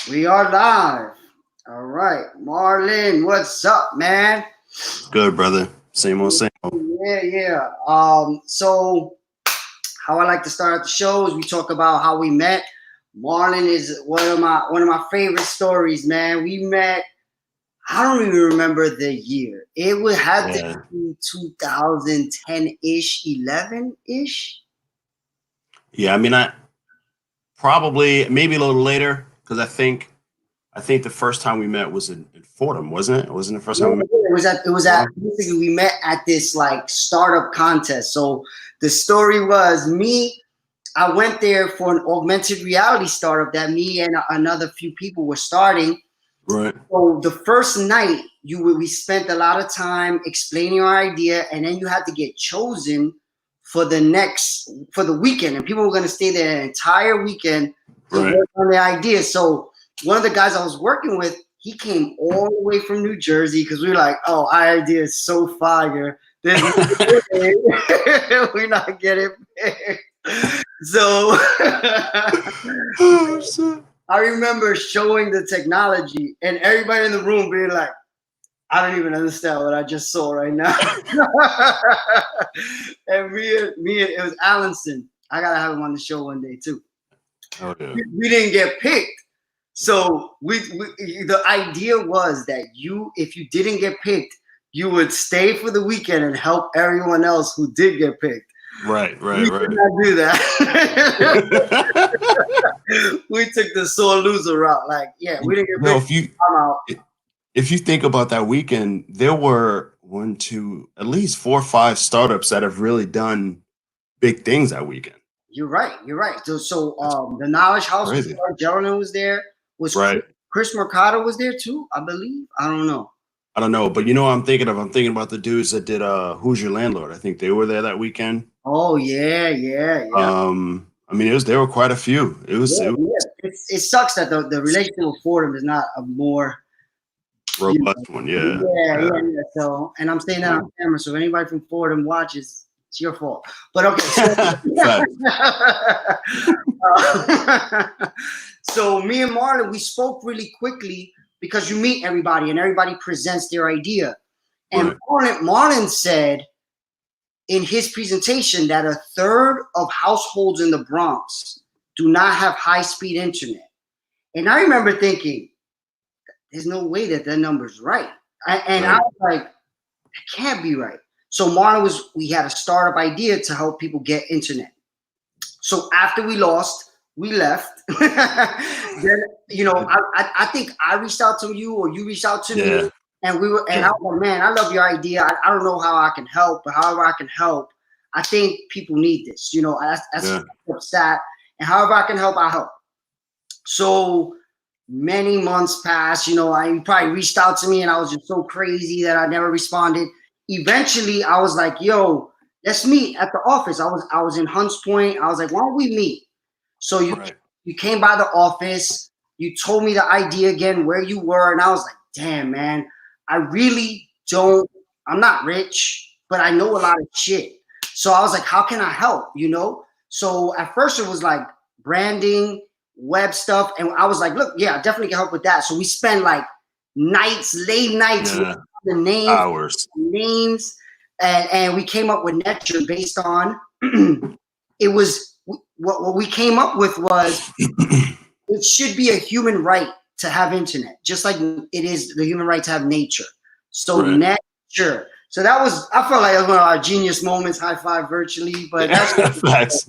We are live. All right. Marlin, what's up, man? Good, brother. Same old, same old. Yeah. So how I like to start the show is we talk about how we met. Marlin is one of my favorite stories, man. We met. I don't even remember the year. It would have to Yeah. be 2010-ish, 11-ish. Yeah, I mean, I probably maybe a little later because I think the first time we met was in Fordham, wasn't it? Wasn't the first Yeah, time we met? it was at basically we met at this like startup contest. So the story was I went there for an augmented reality startup that me and another few people were starting. Right. So the first night we spent a lot of time explaining our idea, and then you had to get chosen for the weekend, and people were going to stay there an entire weekend to Right. work on the idea. So one of the guys I was working with, he came all the way from New Jersey because we were like, "Oh, our idea is so fire. There's no way we're not getting paid." So Oh, shit. I remember showing the technology and everybody in the room being like, I don't even understand what I just saw right now. And it was Allenson. I gotta have him on the show one day too. Oh, yeah. We didn't get picked. So the idea was that if you didn't get picked, you would stay for the weekend and help everyone else who did get picked. Right. We did not do that. We took the sore loser route. Like, yeah, we didn't get No, picked. I'm out. if you think about that weekend, there were at least 4 or 5 startups that have really done big things that weekend. You're right. So the Knowledge House was Crazy. there, Geraldine was there. Was Right. Chris Mercado was there too, I believe. I don't know. I don't know, but you know what I'm thinking of? I'm thinking about the dudes that did Who's Your Landlord? I think they were there that weekend. Oh yeah. I mean, there were quite a few. It was It sucks that the relationship with Fordham is not a more robust one, yeah. Yeah. So, and I'm saying that on camera, so if anybody from Fordham watches, it's your fault. But okay. So me and Marlin, we spoke really quickly because you meet everybody and everybody presents their idea. And Right. Marlin said in his presentation that 1/3 of households in the Bronx do not have high-speed internet. And I remember thinking, there's no way that number's right. I was like, it can't be right. So Marlin we had a startup idea to help people get internet. So after we lost, we left. Then, I think I reached out to you or you reached out to me. And I was like, man, I love your idea. I don't know how I can help, but however I can help, I think people need this. That's stat. And however I can help, I help. So many months passed. You probably reached out to me, and I was just so crazy that I never responded. Eventually, I was like, "Yo, let's meet at the office." I was in Hunts Point. I was like, "Why don't we meet?" So you came by the office. You told me the idea again, where you were, and I was like, "Damn, man, I really don't. I'm not rich, but I know a lot of shit." So I was like, "How can I help?" So at first it was like branding, web stuff, and I was like, "Look, yeah, I definitely can help with that." So we spent like late nights with the names, and we came up with Netcher based on it was what we came up with was it should be a human right to have internet, just like it is the human right to have nature. So Netcher. So I felt like it was one of our genius moments, high five virtually, but that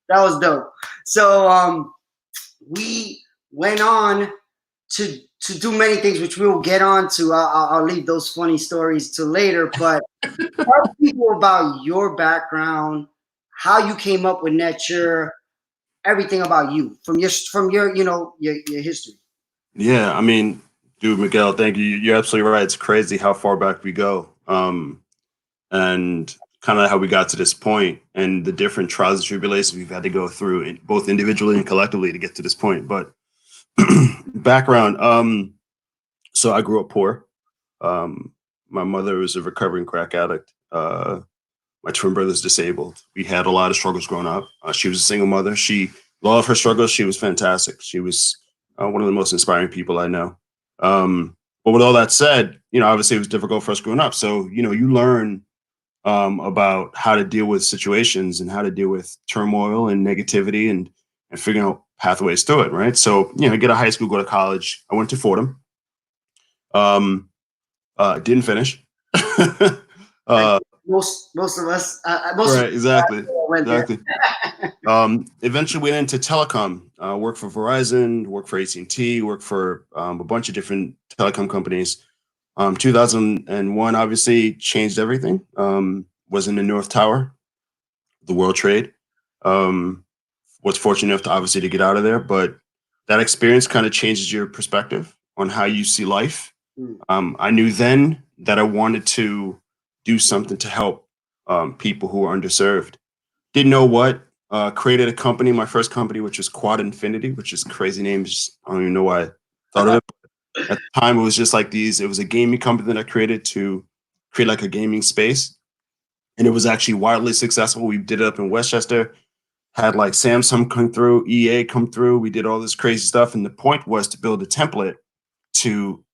was dope. So we went on to do many things, which we will get on to. I'll leave those funny stories till later. But tell people about your background, how you came up with Netcher, everything about you from your history. Yeah, I mean, dude, Miguel, thank you. You're absolutely right. It's crazy how far back we go, and kind of how we got to this point, and the different trials and tribulations we've had to go through, both individually and collectively, to get to this point. But background. So I grew up poor. My mother was a recovering crack addict. My twin brother's disabled. We had a lot of struggles growing up. She was a single mother. She All of her struggles, she was fantastic. She was one of the most inspiring people I know. But with all that said, obviously it was difficult for us growing up. So, you learn about how to deal with situations and how to deal with turmoil and negativity and figuring out pathways through it, right? So, get out of high school, go to college. I went to Fordham. Didn't finish. Most of us, most right, exactly. went there. Eventually went into telecom, worked for Verizon, worked for AT&T, worked for a bunch of different telecom companies. 2001 obviously changed everything. Was in the North Tower, the World Trade. Was fortunate enough to obviously to get out of there, but that experience kind of changes your perspective on how you see life. I knew then that I wanted to do something to help people who are underserved. Didn't know what. Created a company, my first company, which was Quad Infinity, which is crazy names. I don't even know why I thought of it. At the time, it was just like it was a gaming company that I created to create like a gaming space. And it was actually wildly successful. We did it up in Westchester, had like Samsung come through, EA come through. We did all this crazy stuff. And the point was to build a template to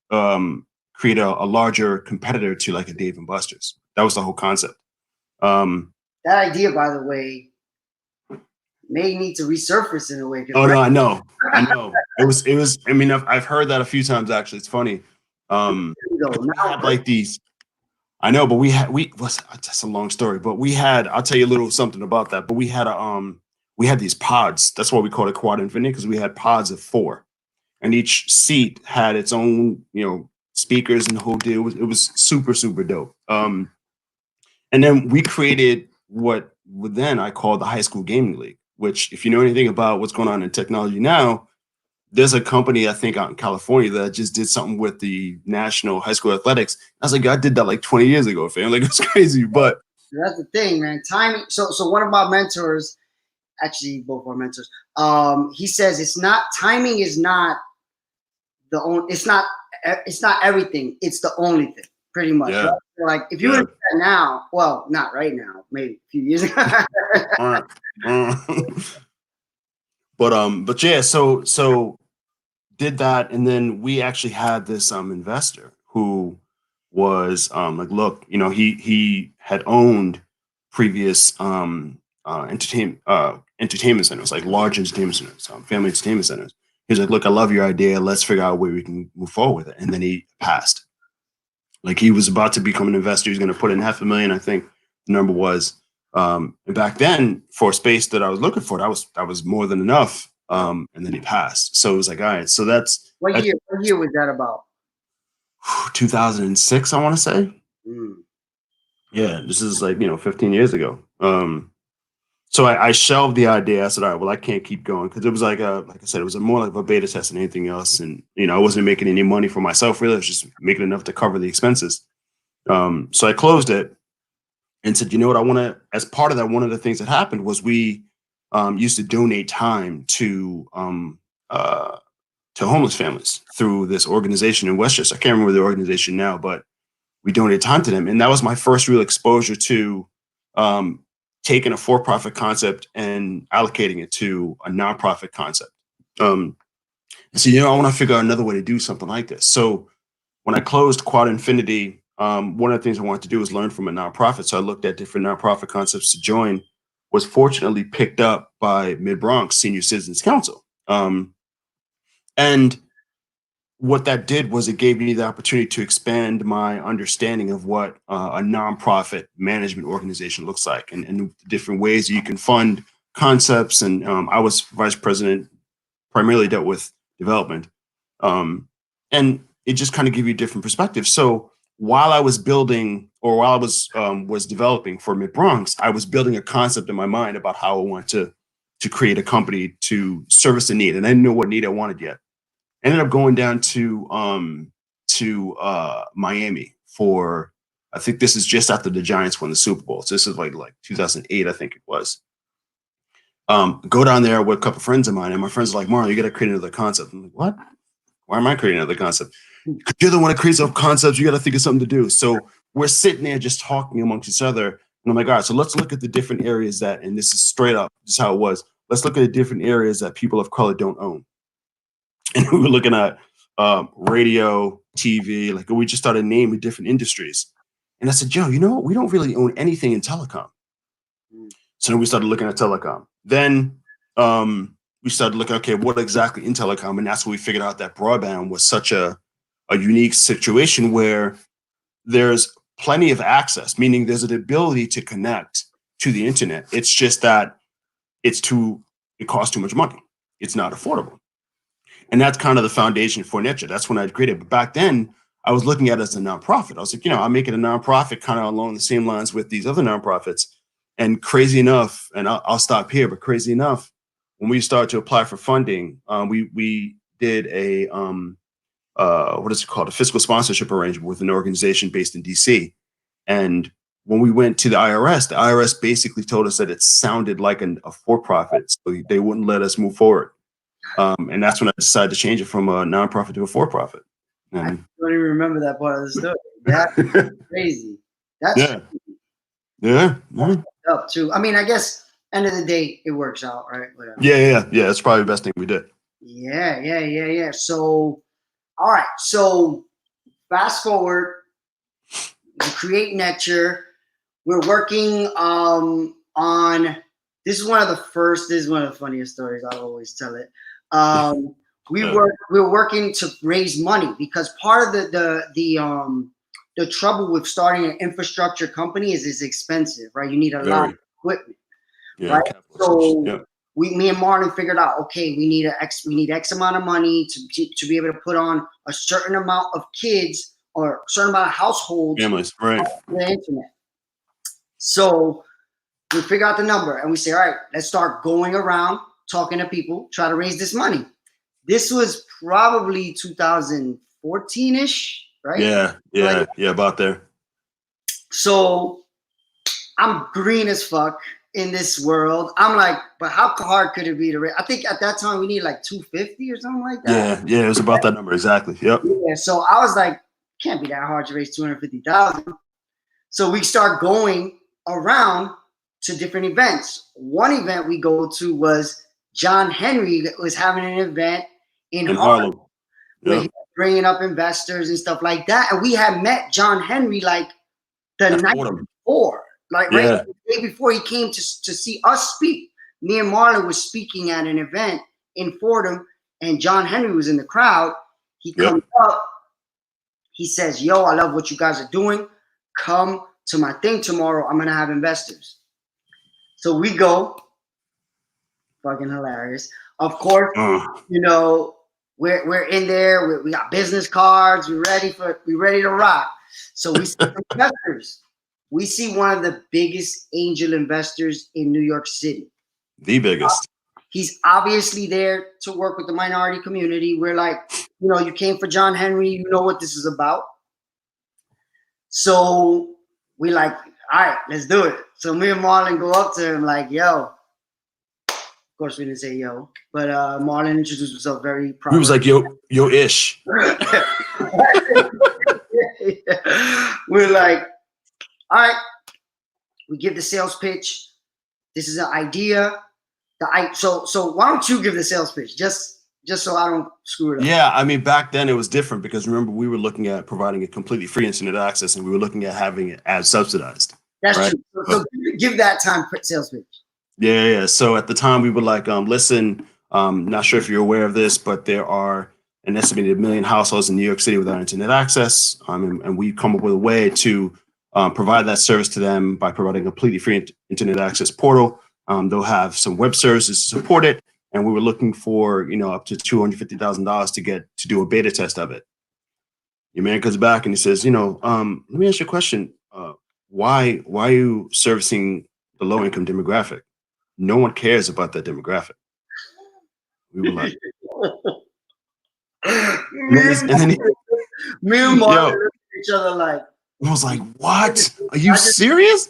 create a larger competitor to like a Dave and Buster's. That was the whole concept. That idea, by the way, may need to resurface in a way. Oh no, I know. It was. I mean, I've heard that a few times actually. It's funny. We had like these. I know, but that's a long story. But we had. I'll tell you a little something about that. But we had we had these pods. That's why we called it Quad Infinity, because we had pods of 4, and each seat had its own, speakers and the whole deal. It was super super dope. And then we created what then I called the High School Gaming League, which, if you know anything about what's going on in technology now, there's a company, I think, out in California that just did something with the National High School Athletics. I was like, I did that like 20 years ago, fam. Like, it's crazy, but that's the thing, man. Timing. So one of my mentors, actually both our mentors, he says timing is not the only. It's not everything. It's the only thing, pretty much. Yeah. Right? Like if you were to do that now, well, not right now, maybe a few years ago. But yeah, so did that, and then we actually had this investor who was like, look, he had owned previous entertainment centers, like large entertainment centers, family entertainment centers. He's like, look, I love your idea. Let's figure out a way we can move forward with it. And then he passed. Like, he was about to become an investor. He's going to put in $500,000, I think the number was. And back then, for a space that I was looking for, that was more than enough. And then he passed. So it was like, all right. So that's What year was that about? 2006, I want to say. Mm. Yeah, this is like 15 years ago. So I shelved the idea. I said, all right, well, I can't keep going, because it was like I said, it was more like a beta test than anything else. And I wasn't making any money for myself, really. I was just making enough to cover the expenses. So I closed it and said, you know what, I want to. As part of that, one of the things that happened was we used to donate time to homeless families through this organization in Westchester. I can't remember the organization now, but we donated time to them, and that was my first real exposure to taking a for-profit concept and allocating it to a nonprofit concept. And so, I want to figure out another way to do something like this. So when I closed Quad Infinity, one of the things I wanted to do was learn from a nonprofit. So I looked at different nonprofit concepts to join. Was fortunately picked up by Mid-Bronx Senior Citizens Council. And what that did was it gave me the opportunity to expand my understanding of what a nonprofit management organization looks like, and different ways that you can fund concepts. And I was vice president, primarily dealt with development. And it just kind of give you a different perspective. So while I was building, or while I was developing for Mid-Bronx, I was building a concept in my mind about how I want to create a company to service a need. And I didn't know what need I wanted yet. Ended up going down to Miami for, I think this is just after the Giants won the Super Bowl. So this is like 2008, I think it was. Go down there with a couple of friends of mine, and my friends are like, Marlon, you got to create another concept. I'm like, what? Why am I creating another concept? Because you're the one that creates up concepts. You got to think of something to do. So we're sitting there just talking amongst each other. And I'm like, all right, so let's look at the different areas and this is straight up, this is how it was. let's look at the different areas that people of color don't own. And we were looking at radio, TV, like we just started naming different industries. And I said, Joe, you know what? We don't really own anything in telecom. So then we started looking at telecom. Then we started looking, okay, what exactly in telecom? And that's when we figured out that broadband was such a unique situation where there's plenty of access, meaning there's an ability to connect to the internet. It's just that it costs too much money. It's not affordable. And that's kind of the foundation for Niche. That's when I created. But back then, I was looking at it as a nonprofit. I was like, I'm making a nonprofit kind of along the same lines with these other nonprofits. And crazy enough, and I'll stop here, but crazy enough, when we started to apply for funding, we did a what is it called? A fiscal sponsorship arrangement with an organization based in DC. And when we went to the IRS basically told us that it sounded like a for-profit, so they wouldn't let us move forward. And that's when I decided to change it from a nonprofit to a for-profit. I don't even remember that part of the story. That's crazy. That's up too. I mean, I guess end of the day, it works out, right? Whatever. Yeah. That's probably the best thing we did. Yeah. So, all right. So, fast forward, we create Netcher. We're working on. This is one of the funniest stories. I always tell it. We're working to raise money because part of the trouble with starting an infrastructure company is it's expensive, right? You need a lot of equipment, right? So me and Marlin figured out, okay, we need X amount of money to be able to put on a certain amount of kids or a certain amount of households, families, right? On the internet. So we figure out the number and we say, all right, let's start going around talking to people, try to raise this money. This was probably 2014-ish, right? Yeah, about there. So I'm green as fuck in this world. I'm like, but how hard could it be to raise? I think at that time we needed like 250 or something like that. Yeah, it was about that number exactly. Yep. Yeah, so I was like, can't be that hard to raise 250,000. So we start going around to different events. One event we go to was John Henry was having an event in Harlem. Where he was bringing up investors and stuff like that. And we had met John Henry like the night before, like right the day before he came to see us speak. Me and Marla was speaking at an event in Fordham, and John Henry was in the crowd. He comes up, he says, yo, I love what you guys are doing. Come to my thing tomorrow. I'm gonna have investors. So we go, fucking hilarious. Of course, we're in there. We got business cards. We're ready to rock. So we see investors. We see one of the biggest angel investors in New York City. The biggest. He's obviously there to work with the minority community. We're like, you came for John Henry. You know what this is about. So we like, all right, let's do it. So me and Marlin go up to him like, yo. Of course, we didn't say yo, but Marlin introduced himself very properly. He was like, yo-ish. We're like, all right. We give the sales pitch. This is an idea. So why don't you give the sales pitch? Just so I don't screw it up. Yeah, I mean, back then it was different because remember, we were looking at providing a completely free internet access and we were looking at having it as subsidized. That's true. So give that time sales pitch. Yeah. So at the time we were like, listen, not sure if you're aware of this, but there are an estimated 1 million households in New York City without internet access. And we come up with a way to provide that service to them by providing a completely free internet access portal. They'll have some web services to support it. And we were looking for, up to $250,000 to do a beta test of it. Your man comes back and he says, let me ask you a question. Why are you servicing the low income demographic? No one cares about that demographic. We were like, me and Mark looked at each other like, I was like, what? Are you serious?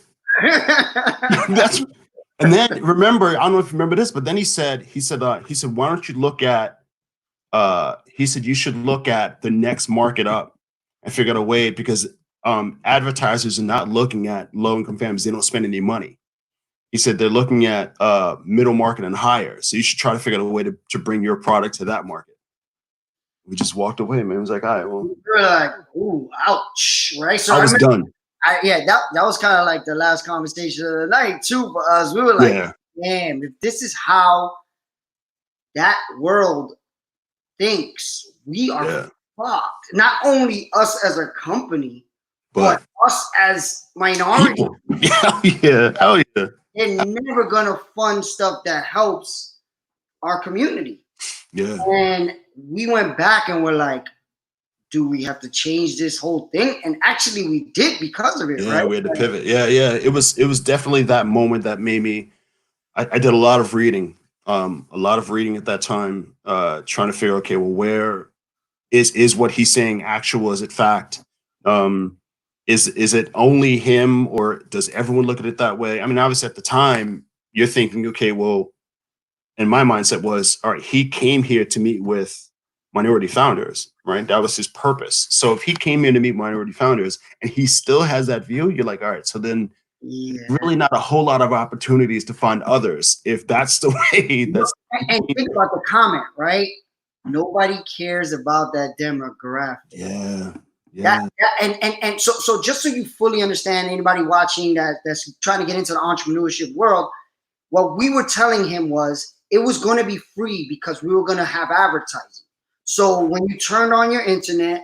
And then remember, I don't know if you remember this, but then he said, why don't you look at, he said, you should look at the next market up and figure out a way because advertisers are not looking at low income families. They don't spend any money. he said they're looking at middle market and higher. So you should try to figure out a way to bring your product to that market. We just walked away, man. It was like, all right, well, We were like, ooh, ouch, right? So I was done. yeah, that was kind of like the last conversation of the night too for us. We were like, Yeah, damn, if this is how that world thinks, we are yeah. fucked. Not only us as a company, but But us as minority. people, yeah, hell yeah. They're never gonna fund stuff that helps our community. Yeah. And we went back and we're like, do we have to change this whole thing? And actually we did because of it, Yeah, right? we had to pivot. Yeah, yeah. It was definitely that moment that made me. I did a lot of reading, at that time, trying to figure, okay, well, where is what he's saying actual? Is it fact? Is it only him, or does everyone look at it that way? I mean, obviously at the time you're thinking, okay, well, and my mindset was, all right, he came here to meet with minority founders, right? That was his purpose. So if he came here to meet minority founders and he still has that view, you're like, all right, so then Yeah. really not a whole lot of opportunities to find others if that's the way. That's And think about the comment, right? Nobody cares about that demographic. yeah, yeah, And so just so you fully understand, anybody watching that's trying to get into the entrepreneurship world, what we were telling him was it was going to be free because we were going to have advertising. So when you turned on your internet,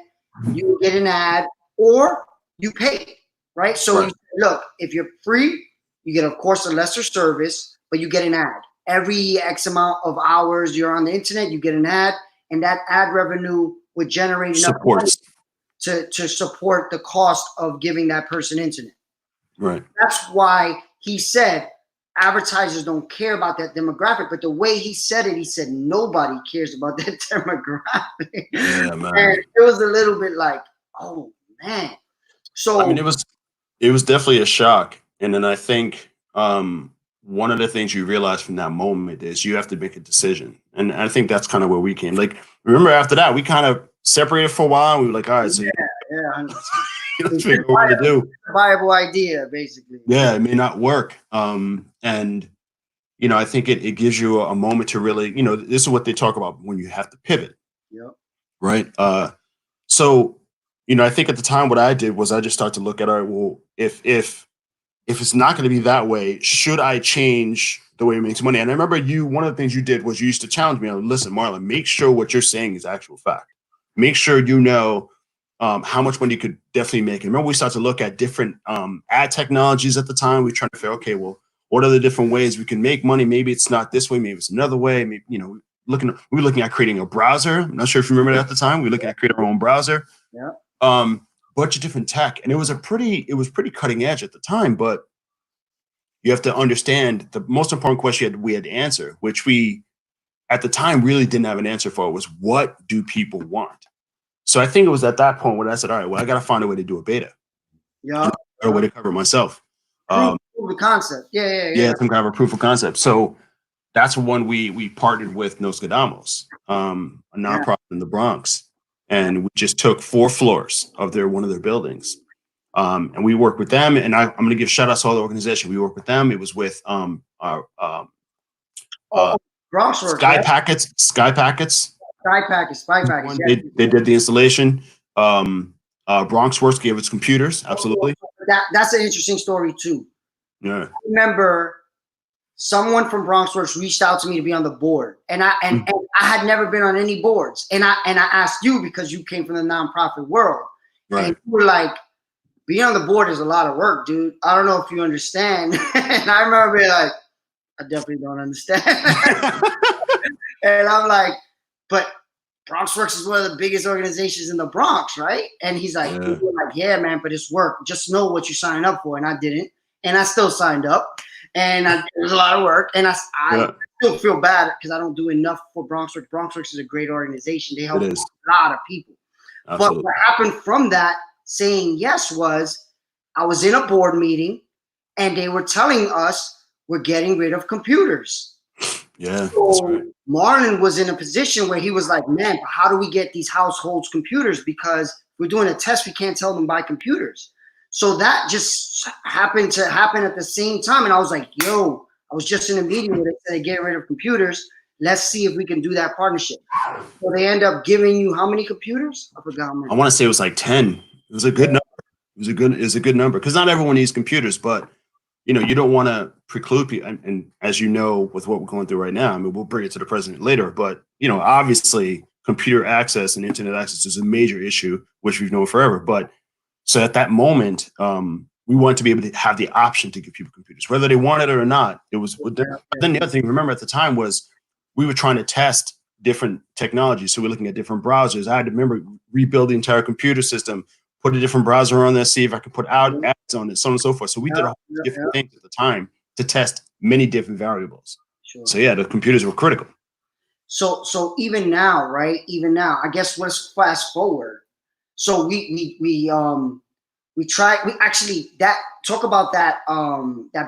you would get an ad or you pay, right? So right. you said, look, if you're free, you get, of course, a lesser service, but you get an ad. Every X amount of hours you're on the internet, you get an ad, and that ad revenue would generate enough money Supports, to support the cost of giving that person internet. right? That's why he said advertisers don't care about that demographic. But the way he said it, he said nobody cares about that demographic. Yeah, man. And it was a little bit like, oh man. So I mean, it was definitely a shock, and then I think one of the things you realize from that moment is you have to make a decision, and I think that's kind of where we came. Like, remember after that, we kind of separated for a while. And we were like, all right, so yeah, let's figure out what to do. viable idea, basically. Yeah, it may not work. And I think it gives you a moment to really, this is what they talk about when you have to pivot, Yep. right? So, I think at the time what I did was I just started to look at, all right, well, if it's not going to be that way, should I change the way it makes money? And I remember one of the things you did was you used to challenge me on, listen, Marlon, make sure what you're saying is actual fact. Make sure you know how much money you could definitely make. And remember, we started to look at different ad technologies at the time. We were trying to figure, okay, well, what are the different ways we can make money? Maybe it's not this way, maybe it's another way. Maybe, we were looking at creating a browser. I'm not sure if you remember that at the time. We were looking at creating our own browser. Yeah. Bunch of different tech. And it was pretty cutting edge at the time, but you have to understand the most important question we had to answer, which we at the time really didn't have an answer for, was what do people want? So I think it was at that point when I said, all right, well, I got to find a way to do a beta. Yeah. A way to cover myself. Proof of concept. Yeah. Some kind of a proof of concept. So that's when we partnered with Nos Quedamos, a nonprofit in the Bronx. And we just took 4 floors of one of their buildings. And we worked with them. And I'm going to give shout outs to all the organization. We worked with them. It was with our Bronxworks, Sky right? Packets. Spy Packets. Yeah. They did the installation. Bronxworks gave us computers. Absolutely. That's an interesting story too. Yeah. I remember someone from Bronxworks reached out to me to be on the board, and I had never been on any boards, and I asked you because you came from the nonprofit world, Right. and you were like, being on the board is a lot of work, dude. I don't know if you understand. And I remember being like, I definitely don't understand. And I'm like, but Bronxworks is one of the biggest organizations in the Bronx, right? And he's like, yeah, man, but it's work. Just know what you signed up for. And I didn't. And I still signed up. And it was a lot of work. And I still feel bad because I don't do enough for Bronxworks. Bronxworks is a great organization. They help a lot of people. Absolutely. But what happened from that saying yes was I was in a board meeting and they were telling us we're getting rid of computers. Yeah. So that's right. Marlin was in a position where he was like, man, how do we get these households computers? Because we're doing a test, we can't tell them buy computers. So that just happened to happen at the same time. And I was like, yo, I was just in a meeting where they said, get rid of computers. Let's see if we can do that partnership. So they end up giving you how many computers? I forgot how many. I want to say it was like 10. It was a good number. It was a good number because not everyone needs computers, but you don't want to preclude people. And as you know, with what we're going through right now, I mean, we'll bring it to the president later, but obviously computer access and internet access is a major issue, which we've known forever. But so at that moment, we wanted to be able to have the option to give people computers, whether they wanted it or not. It was. But then the other thing, remember at the time was we were trying to test different technologies. So we're looking at different browsers. I had to remember rebuild the entire computer system, put a different browser on there, see if I could put out ads on it, so on and so forth. So we did a whole different things at the time to test many different variables. Sure. So yeah, the computers were critical. So even now, right? Even now, I guess let's fast forward. So we actually talk about that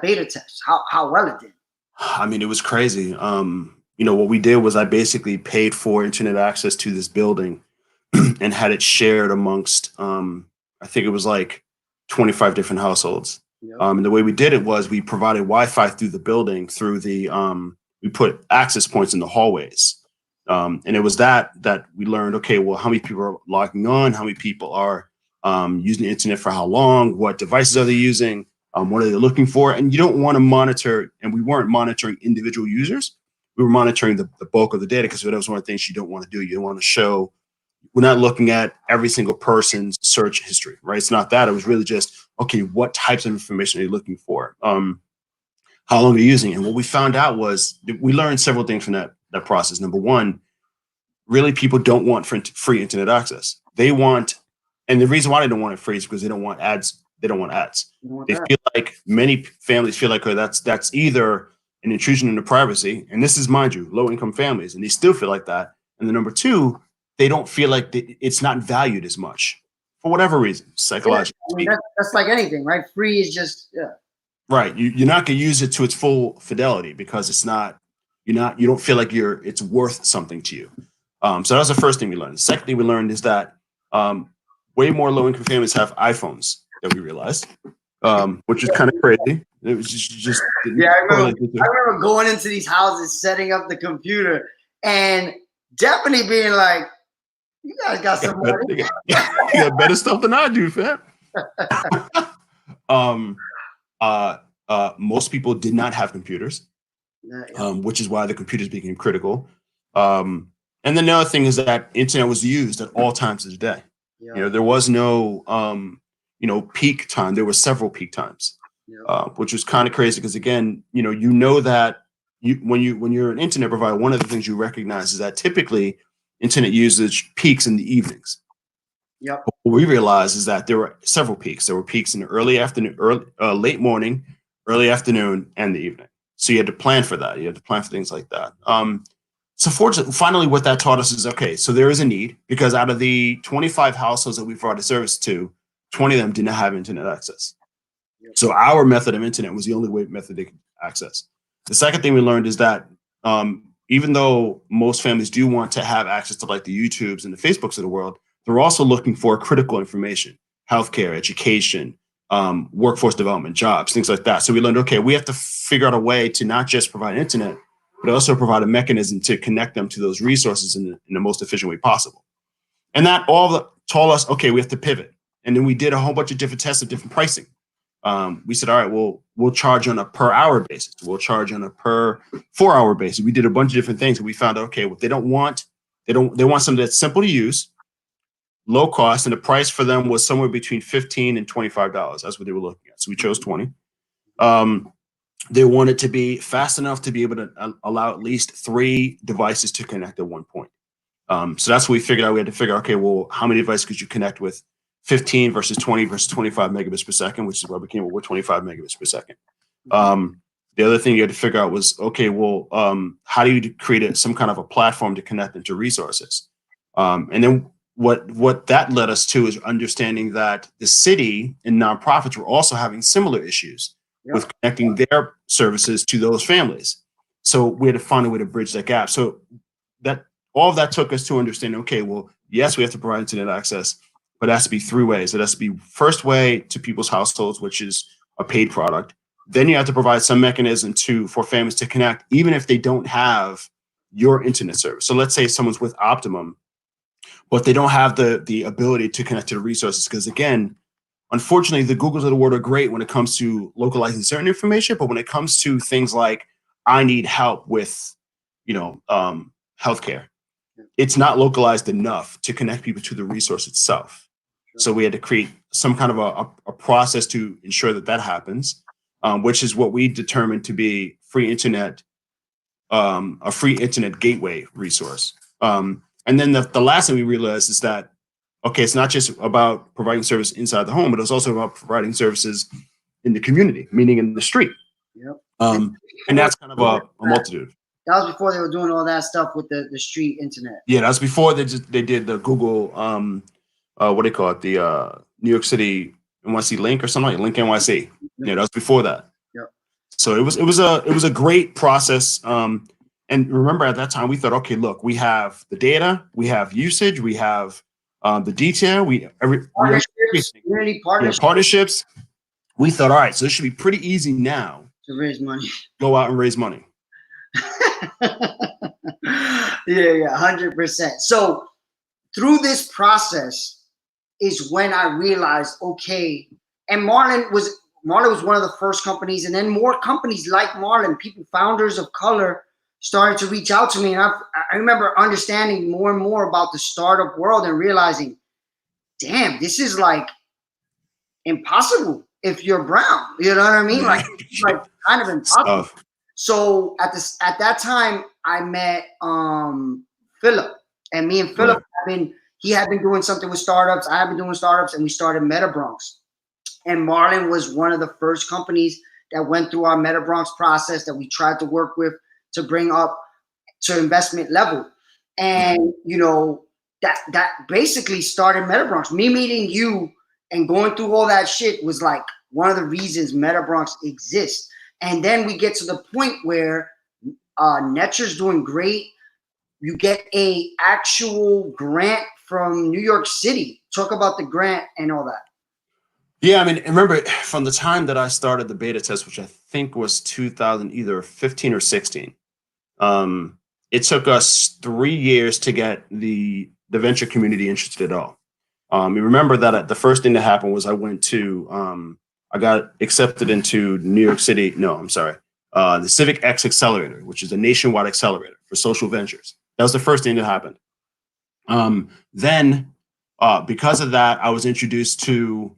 beta test, how well it did. I mean, it was crazy. What we did was I basically paid for internet access to this building and had it shared amongst, I think it was like 25 different households. Yep. And the way we did it was we provided Wi-Fi through the building through the, we put access points in the hallways. And it was that we learned, okay, well, how many people are logging on? How many people are using the internet for how long? What devices are they using? What are they looking for? And you don't want to monitor, and we weren't monitoring individual users. We were monitoring the bulk of the data because that was one of the things you don't want to do. You don't want to show, we're not looking at every single person's search history, right? It's not that. It was really just, okay, what types of information are you looking for? How long are you using it? And what we found out was we learned several things from that process. Number one, really people don't want free internet access. They want, and the reason why they don't want it free is because they don't want ads. They don't want ads. They feel like, many families feel like, that's either an intrusion into privacy. And this is, mind you, low income families, and they still feel like that. And then number two, they don't feel like it's not valued as much for whatever reason, psychologically. Yeah, I mean, that's like anything, right? Free is just, right. You're not going to use it to its full fidelity because it's not, you don't feel like it's worth something to you. So that was the first thing we learned. The second thing we learned is that way more low income families have iPhones than we realized, which is kind of crazy. It was just yeah. I remember going into these houses, setting up the computer, and definitely being like, "You guys got some money. You got better stuff than I do, fam." Most people did not have computers, which is why the computers became critical. And then the other thing is that internet was used at all times of the day. Yeah. There was no peak time. There were several peak times, which was kind of crazy because again, that when you're an internet provider, one of the things you recognize is that typically internet usage peaks in the evenings. Yep. What we realized is that there were several peaks. There were peaks in the early afternoon, late morning, early afternoon, and the evening. So you had to plan for that. You had to plan for things like that. So fortunately, finally, what that taught us is, okay, so there is a need because out of the 25 households that we provided service to, 20 of them did not have internet access. Yep. So our method of internet was the only method they could access. The second thing we learned is that even though most families do want to have access to like the YouTubes and the Facebooks of the world, they're also looking for critical information, healthcare, education, workforce development, jobs, things like that. So we learned, okay, we have to figure out a way to not just provide internet, but also provide a mechanism to connect them to those resources in the most efficient way possible. And that all told us, okay, we have to pivot. And then we did a whole bunch of different tests of different pricing. We said, all right, we'll charge on a per hour basis. We'll charge on a per 4 hour basis. We did a bunch of different things. And we found out, okay, what they want something that's simple to use, low cost, and the price for them was somewhere between $15 and $25. That's what they were looking at. So we chose 20. They wanted to be fast enough to be able to allow at least 3 devices to connect at one point. So that's what we figured out. We had to figure out, okay, well, how many devices could you connect with 15 versus 20 versus 25 megabits per second, which is why we came up with 25 megabits per second. The other thing you had to figure out was, okay, well, how do you create some kind of a platform to connect them to resources? And then what that led us to is understanding that the city and nonprofits were also having similar issues with connecting their services to those families. So we had to find a way to bridge that gap. So that all of that took us to understand, okay, well, yes, we have to provide internet access. but it has to be three ways. It has to be first way to people's households, which is a paid product. Then you have to provide some mechanism for families to connect, even if they don't have your internet service. So let's say someone's with Optimum, but they don't have the ability to connect to the resources. Because again, unfortunately, the Googles of the world are great when it comes to localizing certain information, but when it comes to things like I need help with, healthcare, it's not localized enough to connect people to the resource itself. So we had to create some kind of a process to ensure that happens, which is what we determined to be free internet, a free internet gateway resource. And then the last thing we realized is that, okay, it's not just about providing service inside the home, but it's also about providing services in the community, meaning in the street. Yep. And that's kind of a multitude. That was before they were doing all that stuff with the street internet. Yeah, that was before they did the Google, what do they call it? The New York City NYC Link or something like Link NYC. Yep. Yeah, that was before that. Yep. So it was a great process. And remember at that time we thought, okay, look, we have the data, we have usage, we have the detail, partnerships. We thought, all right, so this should be pretty easy now to raise money. Go out and raise money. Yeah, 100%. So through this process is when I realized, okay, and Marlin was one of the first companies, and then more companies like Marlin, founders of color, started to reach out to me. And I remember understanding more and more about the startup world and realizing, damn, this is like impossible if you're brown. You know what I mean? Like kind of impossible. So at that time, I met Philip, and me and Philip he had been doing something with startups. I had been doing startups, and we started MetaBronx. And Marlin was one of the first companies that went through our MetaBronx process that we tried to work with to bring up to investment level. And that basically started MetaBronx. Me meeting you and going through all that shit was like one of the reasons MetaBronx exists. And then we get to the point where Netcher's doing great. You get a actual grant from New York City. Talk about the grant and all that. Yeah, I mean, remember from the time that I started the beta test, which I think was 2000, either 15 or 16. It took us 3 years to get the venture community interested at all. You remember that the first thing that happened was I got accepted into New York City. No, I'm sorry. The Civic X Accelerator, which is a nationwide accelerator for social ventures. That was the first thing that happened. Then, because of that, I was introduced to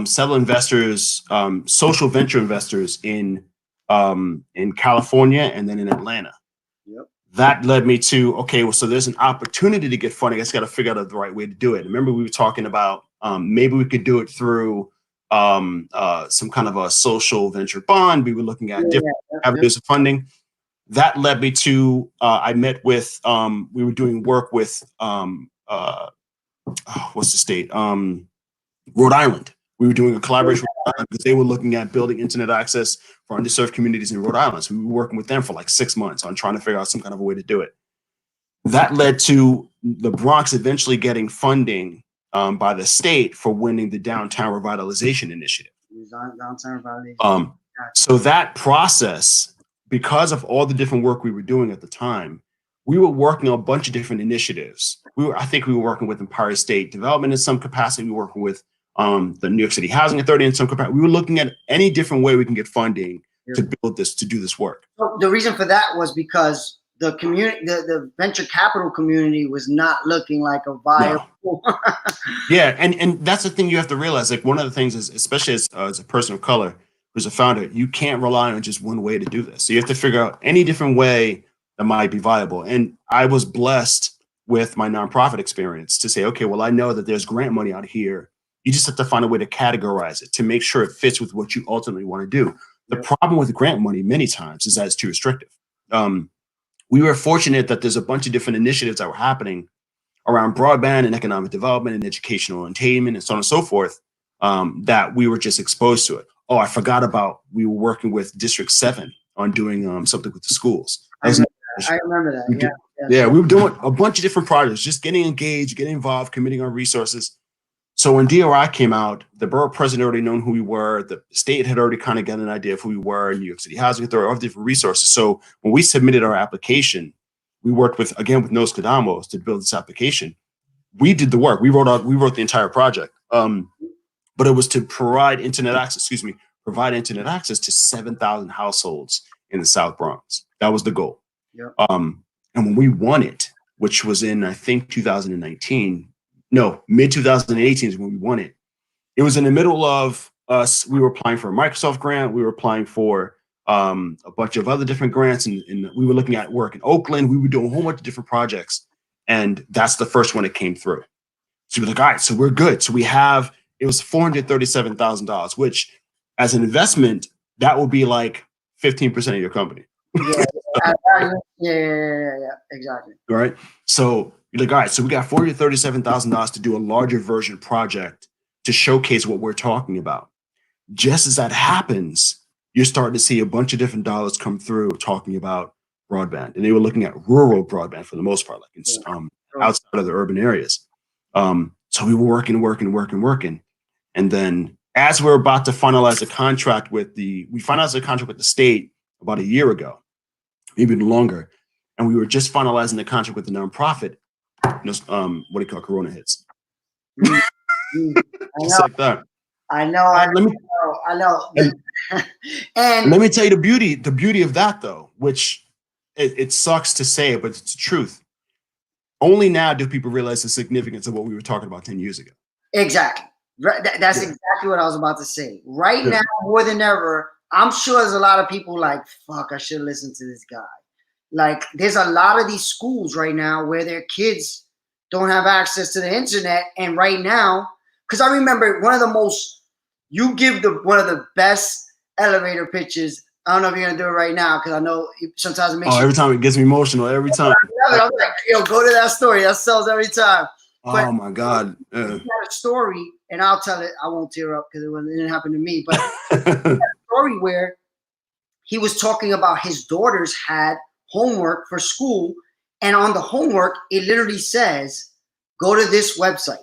several investors, social venture investors in California and then in Atlanta. Yep. That led me to, okay, well, so there's an opportunity to get funding. I just got to figure out the right way to do it. Remember, we were talking about maybe we could do it through some kind of a social venture bond. We were looking at different avenues of funding. That led me to, I met with, we were doing work with, what's the state? Rhode Island. We were doing a collaboration with Rhode Island because they were looking at building internet access for underserved communities in Rhode Island. So we were working with them for like 6 months on trying to figure out some kind of a way to do it. That led to the Bronx eventually getting funding by the state for winning the Downtown Revitalization Initiative. Downtown Revitalization. So that process, because of all the different work we were doing at the time, we were working on a bunch of different initiatives. I think we were working with Empire State Development in some capacity. We were working with the New York City Housing Authority in some capacity. We were looking at any different way we can get funding to build this, to do this work. So the reason for that was because the community, the venture capital community was not looking like a viable. No. Yeah, and that's the thing you have to realize. Like one of the things is, especially as a person of color who's a founder, you can't rely on just one way to do this. So you have to figure out any different way that might be viable. And I was blessed with my nonprofit experience to say, okay, well, I know that there's grant money out here. You just have to find a way to categorize it to make sure it fits with what you ultimately want to do. The problem with grant money many times is that it's too restrictive. We were fortunate that there's a bunch of different initiatives that were happening around broadband and economic development and educational attainment and so on and so forth, that we were just exposed to it. Oh, I forgot about, we were working with District 7 on doing something with the schools. I remember that. Yeah, we were doing a bunch of different projects, just getting engaged, getting involved, committing our resources. So when DRI came out, the borough president already known who we were. The state had already kind of gotten an idea of who we were. New York City Housing Authority, all the different resources. So when we submitted our application, we worked with Nos Cadamos to build this application. We did the work. We wrote the entire project. But it was to provide internet access to 7,000 households in the South Bronx. That was the goal. Yep. And when we won it, which was in, I think, 2019, no, mid 2018 is when we won it. It was in the middle of us. We were applying for a Microsoft grant. We were applying for a bunch of other different grants. And we were looking at work in Oakland. We were doing a whole bunch of different projects. And that's the first one that came through. So we're like, all right, so we're good. So it was $437,000, which as an investment, that would be like 15% of your company. Yeah, exactly. All right. So you're like, all right, so we got $437,000 to do a larger version project to showcase what we're talking about. Just as that happens, you're starting to see a bunch of different dollars come through talking about broadband. And they were looking at rural broadband for the most part, like it's outside of the urban areas. So we were working. And then as we're about to finalize a contract with we finalized a contract with the state about a year ago, maybe longer. And we were just finalizing the contract with the nonprofit. Corona hits. Just like that. I know. And let me tell you the beauty of that, though, which it sucks to say it, but it's the truth. Only now do people realize the significance of what we were talking about 10 years ago. Exactly. That's exactly what I was about to say. Right now, more than ever, I'm sure there's a lot of people like, fuck, I should listen to this guy. Like, there's a lot of these schools right now where their kids don't have access to the internet. And right now, because I remember one of the best elevator pitches. I don't know if you're going to do it right now because I know sometimes it makes every time it gets me emotional, every time. I'm like, yo, go to that story. That sells every time. But oh, my God. He had a story, and I'll tell it. I won't tear up because it didn't happen to me. But he had a story where he was talking about his daughters had homework for school, and on the homework, it literally says, go to this website.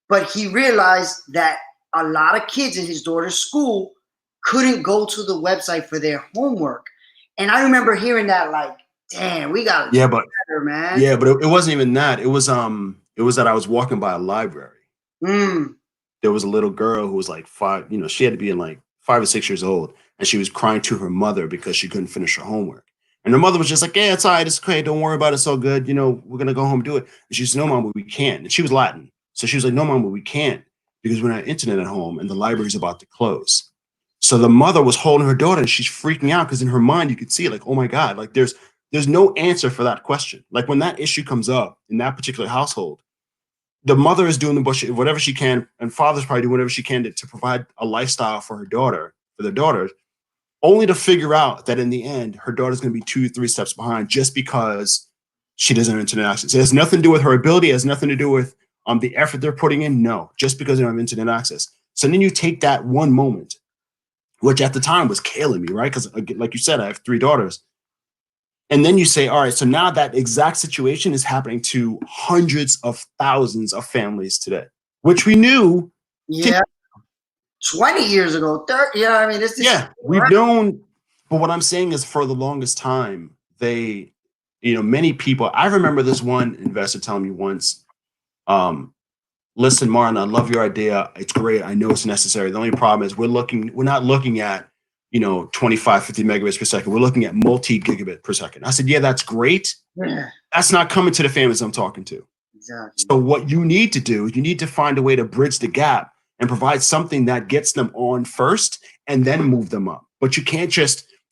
But he realized that a lot of kids in his daughter's school couldn't go to the website for their homework. And I remember hearing that like, damn, we got to better, man. Yeah, but it wasn't even that. It was that I was walking by a library. There was a little girl who was like 5, she had to be in like 5 or 6 years old, and she was crying to her mother because she couldn't finish her homework. And her mother was just like, yeah, it's all right, it's okay, don't worry about it, it's all good, we're gonna go home and do it. And she said, no, Mom, but we can't. And she was Latin. So she was like, no, Mom, but we can't because we're not internet at home and the library's about to close. So the mother was holding her daughter and she's freaking out because in her mind you could see like, oh my God, like there's no answer for that question. Like when that issue comes up in that particular household, the mother is doing whatever she can, and father's probably doing whatever she can to provide a lifestyle for their daughters, only to figure out that in the end, her daughter's going to be 2-3 steps behind just because she doesn't have internet access. It has nothing to do with her ability. It has nothing to do with the effort they're putting in. No, just because they don't have internet access. So then you take that one moment, which at the time was killing me, right? Because like you said, I have 3 daughters. And then you say, all right, so now that exact situation is happening to hundreds of thousands of families today, which we knew. Yeah. 20 years ago, 30, I mean, we've known. But what I'm saying is for the longest time, many people, I remember this one investor telling me once, listen, Marlin, I love your idea. It's great. I know it's necessary. The only problem is we're not looking at 25, 50 megabits per second. We're looking at multi-gigabit per second. I said, yeah, that's great. Yeah. That's not coming to the families I'm talking to. Exactly. So what you need to do is you need to find a way to bridge the gap and provide something that gets them on first and then move them up. But you can't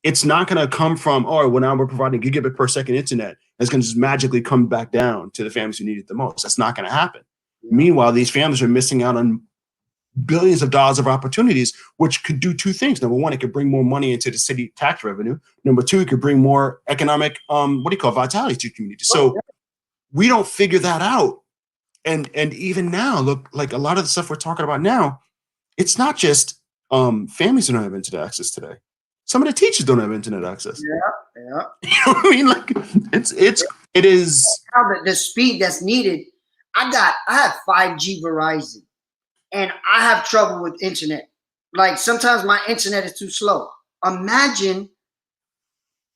it's not going to come from, well, now we're providing gigabit per second internet. It's going to just magically come back down to the families who need it the most. That's not going to happen. Yeah. Meanwhile, these families are missing out on billions of dollars of opportunities, which could do 2 things. Number one, it could bring more money into the city tax revenue. Number 2, it could bring more economic, vitality to community. So we don't figure that out. And even now, look, like a lot of the stuff we're talking about now, it's not just families who don't have internet access today. Some of the teachers don't have internet access. Yeah. You know what I mean? Like it is the speed that's needed. I have 5G Verizon. and I have trouble with internet. Like sometimes my internet is too slow. Imagine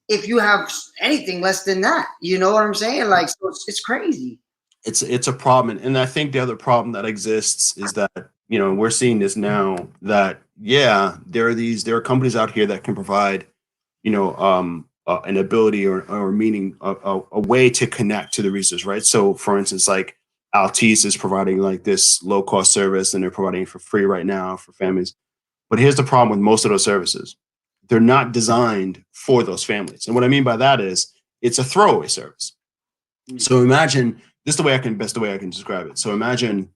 if you have anything less than that. You know what I'm saying? Like, so it's crazy. It's a problem, and I think the other problem that exists is that, you know, we're seeing this now, that there are companies out here that can provide, you know, an ability or meaning, a way to connect to the resource, right? So for instance, like Altice is providing like this low cost service, and they're providing it for free right now for families. But here's the problem with most of those services: they're not designed for those families. And what I mean by that is it's a throwaway service. So imagine this is the way I can describe it. So imagine,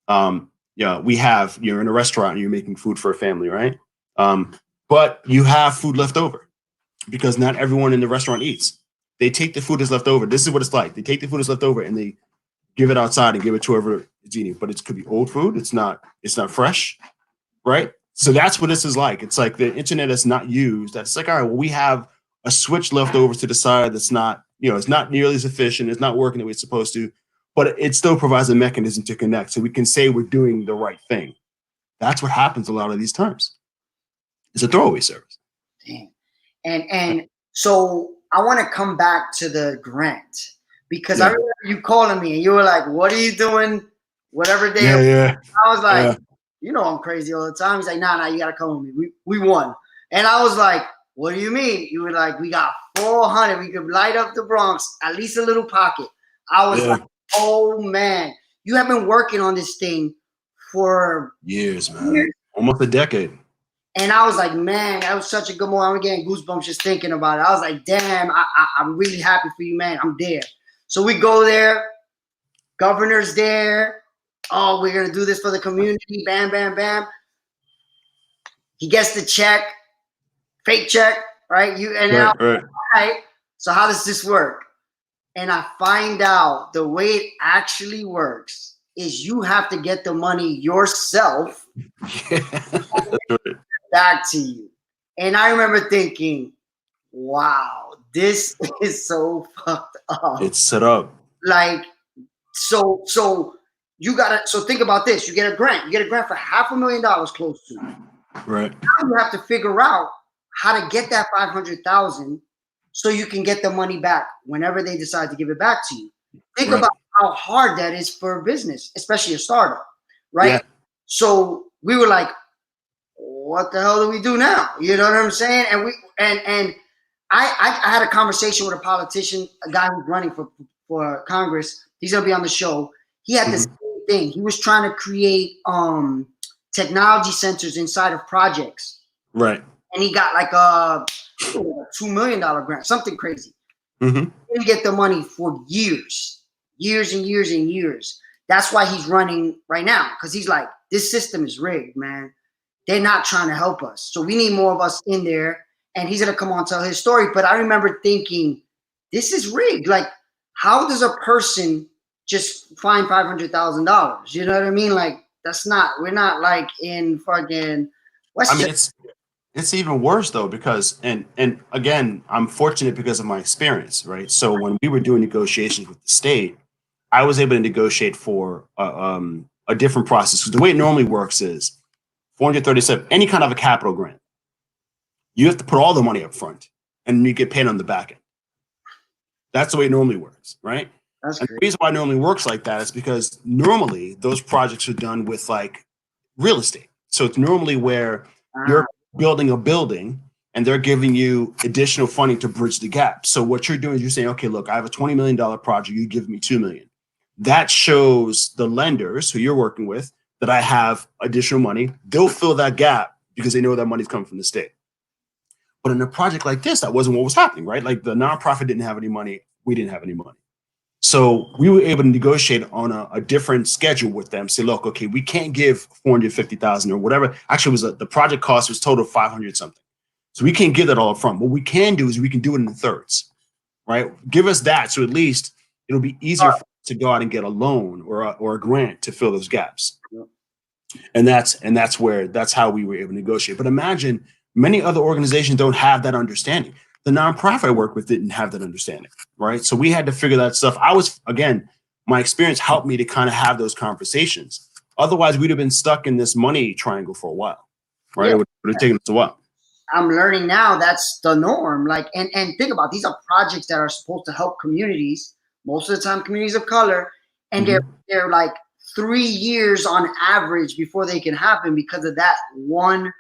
you're in a restaurant and you're making food for a family, right? But you have food left over because not everyone in the restaurant eats. They take the food that's left over. This is what it's like. They take the food that's left over and they give it outside and give it to whoever is eating. But it could be old food. It's not fresh, right? So that's what this is like. It's like the internet is not used. That's like, all right, well, we have a switch left over to the side that's not, it's not nearly as efficient. It's not working the way it's supposed to, but it still provides a mechanism to connect. So we can say we're doing the right thing. That's what happens a lot of these times. It's a throwaway service. Damn. And so I want to come back to the grant, because I remember you calling me and you were like, what are you doing? Whatever day. Yeah. I was like, you know, I'm crazy all the time. He's like, nah, you got to come with me. We won. And I was like, what do you mean? You were like, we got 400. We could light up the Bronx, at least a little pocket. I was like, oh, man. You have been working on this thing for years, man. Almost a decade. And I was like, man, that was such a good moment. I'm getting goosebumps just thinking about it. I was like, damn, I'm really happy for you, man. I'm there. So we go there. Governor's there. Oh, we're going to do this for the community. Bam, bam, bam. He gets the check. Fake check, right? Right. So how does this work? And I find out the way it actually works is you have to get the money yourself back to you. And I remember thinking, wow, this is so fucked up. It's set up. Like, so you gotta, so think about this. You get a grant. You get a grant for $500,000 close to it. Right. Now you have to figure out how to get that $500,000 so you can get the money back whenever they decide to give it back to you. Think about how hard that is for a business, especially a startup, right? Yeah. So we were like, what the hell do we do now? You know what I'm saying? And I had a conversation with a politician, a guy who's running for Congress. He's gonna be on the show. He had the same thing. He was trying to create technology centers inside of projects. Right. And he got like a $2 million grant, something crazy. He didn't get the money for years and years. That's why he's running right now, because he's like, this system is rigged, man. They're not trying to help us. So we need more of us in there. And he's going to come on and tell his story. But I remember thinking, this is rigged. Like, how does a person just find $500,000? You know what I mean? Like, we're not like in fucking Westchester. It's even worse though, because and again, I'm fortunate because of my experience, right? So when we were doing negotiations with the state, I was able to negotiate for a different process. Because the way it normally works is 437, any kind of a capital grant, you have to put all the money up front and you get paid on the back end. That's the way it normally works, right? And the reason why it normally works like that is because normally those projects are done with like real estate. So it's normally where you're building a building and they're giving you additional funding to bridge the gap. So what you're doing is you're saying, okay, look, I have a $20 million project. You give me $2 million. That shows the lenders who you're working with that I have additional money. They'll fill that gap because they know that money's coming from the state. But in a project like this, that wasn't what was happening, right? Like the nonprofit didn't have any money. We didn't have any money. So we were able to negotiate on a different schedule with them. Say, look, okay, we can't give 450,000 or whatever. Actually, the project cost was total 500 something. So we can't give that all up front. What we can do is we can do it in the thirds, right? Give us that, so at least it'll be easier for us to go out and get a loan or a grant to fill those gaps. And that's how we were able to negotiate. But imagine many other organizations don't have that understanding. The nonprofit I work with didn't have that understanding, right? So we had to figure that stuff. My experience helped me to kind of have those conversations Otherwise, we'd have been stuck in this money triangle for a while, right? Yeah. It would have taken us a while. I'm learning now that's the norm. Like, and think about it, these are projects that are supposed to help communities, most of the time communities of color, and they're like 3 years on average before they can happen because of that one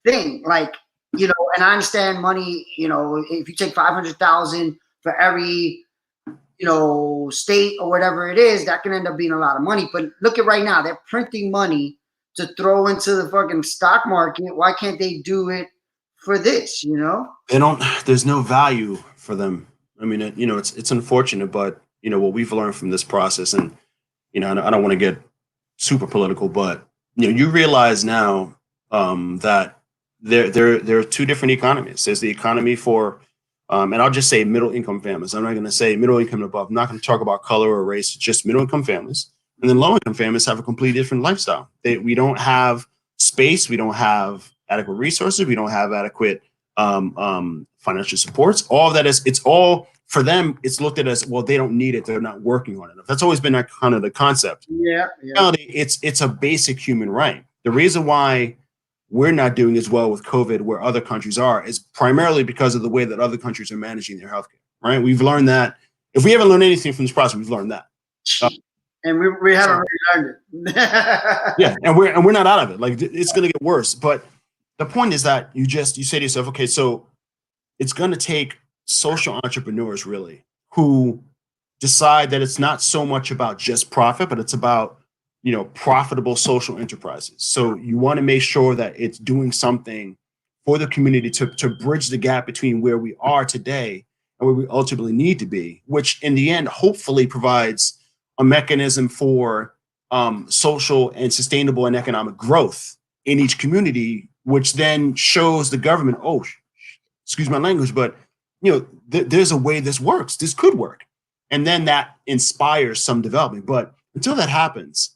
thing. Like, you know, and I understand money, you know, if you take 500,000 for every, you know, state or whatever it is, that can end up being a lot of money. But look at right now, they're printing money to throw into the fucking stock market. Why can't they do it for this, you know? They don't, there's no value for them. I mean, you know, it's unfortunate, but you know, what we've learned from this process, and, you know, I don't want to get super political, but, you know, you realize now that there are two different economies. There's the economy for, and I'll just say middle income families. I'm not going to say middle income and above. I'm not going to talk about color or race, just middle income families. And then low income families have a completely different lifestyle. We don't have space. We don't have adequate resources. We don't have adequate financial supports. All of that is, it's all for them. It's looked at as, well, they don't need it. They're not working on it. That's always been that kind of the concept. Yeah. In reality, it's a basic human right. The reason why we're not doing as well with COVID where other countries are is primarily because of the way that other countries are managing their healthcare, right? We've learned that. If we haven't learned anything from this process, we've learned that. And we haven't really learned it. Yeah, and we're not out of it. Like, it's going to get worse. But the point is that you say to yourself, okay, so it's going to take social entrepreneurs really who decide that it's not so much about just profit, but it's about, you know, profitable social enterprises. So you want to make sure that it's doing something for the community to bridge the gap between where we are today and where we ultimately need to be, which in the end hopefully provides a mechanism for social and sustainable and economic growth in each community, which then shows the government, oh, excuse my language, but, you know, there's a way this works. This could work. And then that inspires some development. But until that happens,